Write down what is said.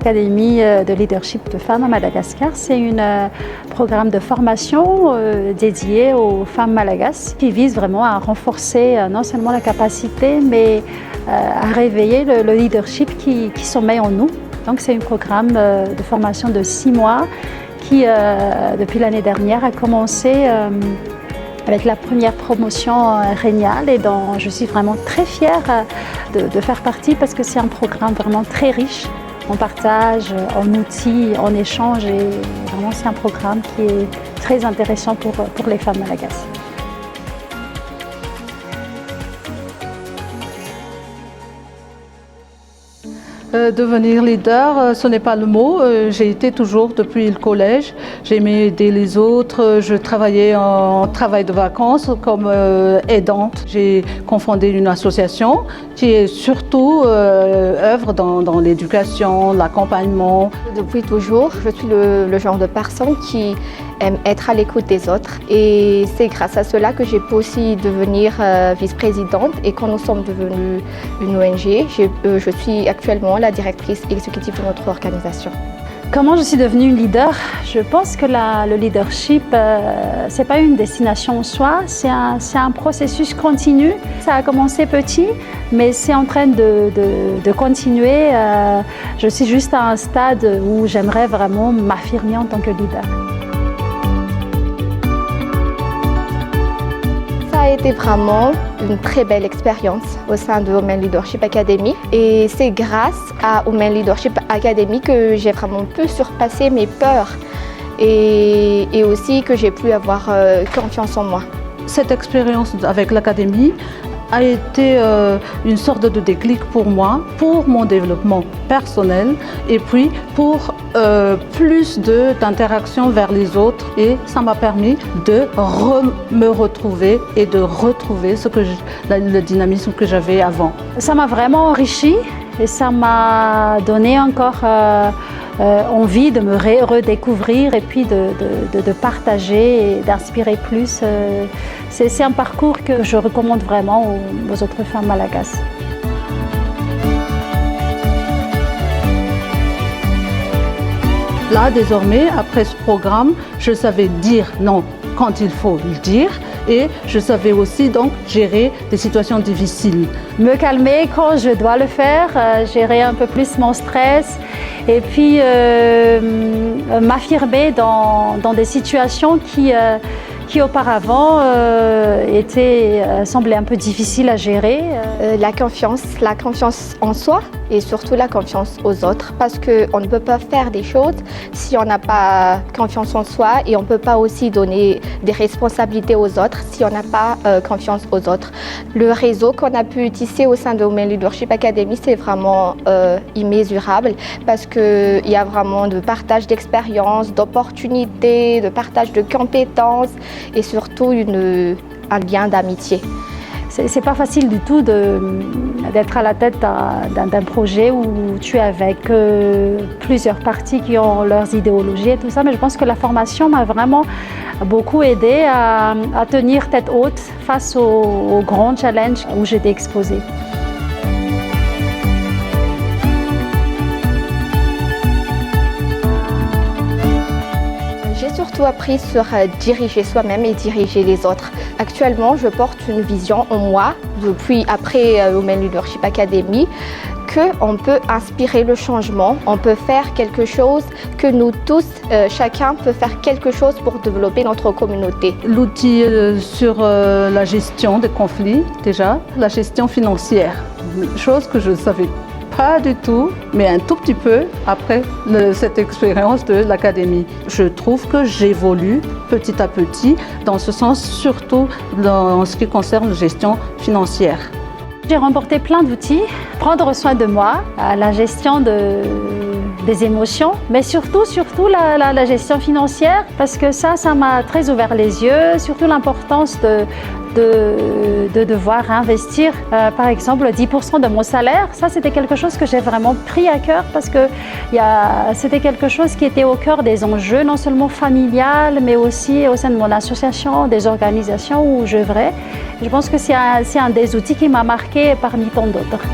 l'Académie de leadership de femmes à Madagascar. C'est un programme de formation dédié aux femmes malagasy qui vise vraiment à renforcer non seulement la capacité, mais à réveiller le leadership qui sommeille en nous. Donc c'est un programme de formation de 6 mois qui, depuis l'année dernière, a commencé avec la première promotion Régnal et dont je suis vraiment très fière de faire partie parce que c'est un programme vraiment très riche en partage, en outils, en échange et vraiment c'est un programme qui est très intéressant pour les femmes malagasy. Devenir leader, ce n'est pas le mot. J'ai été toujours depuis le collège. J'aimais aider les autres. Je travaillais en travail de vacances comme aidante. J'ai cofondé une association qui est surtout œuvre dans l'éducation, l'accompagnement. Depuis toujours, je suis le genre de personne qui aime être à l'écoute des autres. Et c'est grâce à cela que j'ai pu aussi devenir vice-présidente. Et quand nous sommes devenus une ONG, je suis actuellement la directrice exécutive de notre organisation. Comment je suis devenue leader? Je pense que le leadership, ce n'est pas une destination en soi, c'est un processus continu. Ça a commencé petit, mais c'est en train de continuer. Je suis juste à un stade où j'aimerais vraiment m'affirmer en tant que leader. Ça a été vraiment une très belle expérience au sein de Women Leadership Academy et c'est grâce à Women Leadership Academy que j'ai vraiment pu surpasser mes peurs et aussi que j'ai pu avoir confiance en moi. Cette expérience avec l'Académie a été une sorte de déclic pour moi, pour mon développement personnel et puis pour plus d'interaction vers les autres et ça m'a permis de me retrouver et de retrouver le dynamisme que j'avais avant. Ça m'a vraiment enrichi et ça m'a donné encore envie de me redécouvrir et puis de partager et d'inspirer plus. C'est un parcours que je recommande vraiment aux autres femmes malagasy. Là, désormais, après ce programme, je savais dire non quand il faut le dire et je savais aussi donc gérer des situations difficiles. Me calmer quand je dois le faire, gérer un peu plus mon stress et puis m'affirmer dans des situations qui auparavant semblaient un peu difficiles à gérer. La confiance en soi et surtout la confiance aux autres parce qu'on ne peut pas faire des choses si on n'a pas confiance en soi et on ne peut pas aussi donner des responsabilités aux autres si on n'a pas confiance aux autres. Le réseau qu'on a pu tisser au sein de Women Leadership Academy, c'est vraiment immesurable parce qu'il y a vraiment de partage d'expériences, d'opportunités, de partage de compétences et surtout un lien d'amitié. C'est pas facile du tout d'être à la tête d'un projet où tu es avec plusieurs parties qui ont leurs idéologies et tout ça, mais je pense que la formation m'a vraiment beaucoup aidé à tenir tête haute face aux grands challenges où j'étais exposée. J'ai surtout appris sur diriger soi-même et diriger les autres. Actuellement, je porte une vision en moi, depuis après Women Leadership Academy, qu'on peut inspirer le changement, on peut faire quelque chose, que nous tous, chacun peut faire quelque chose pour développer notre communauté. L'outil sur la gestion des conflits, déjà, la gestion financière, chose que je ne savais pas du tout, mais un tout petit peu après cette expérience de l'Académie. Je trouve que j'évolue petit à petit dans ce sens, surtout dans ce qui concerne la gestion financière. J'ai remporté plein d'outils, prendre soin de moi, la gestion des émotions, mais surtout la gestion financière, parce que ça m'a très ouvert les yeux, surtout l'importance de devoir investir, par exemple, 10% de mon salaire. Ça, c'était quelque chose que j'ai vraiment pris à cœur parce que c'était quelque chose qui était au cœur des enjeux, non seulement familial, mais aussi au sein de mon association, des organisations où j'œuvrais. Je pense que c'est un des outils qui m'a marqué parmi tant d'autres.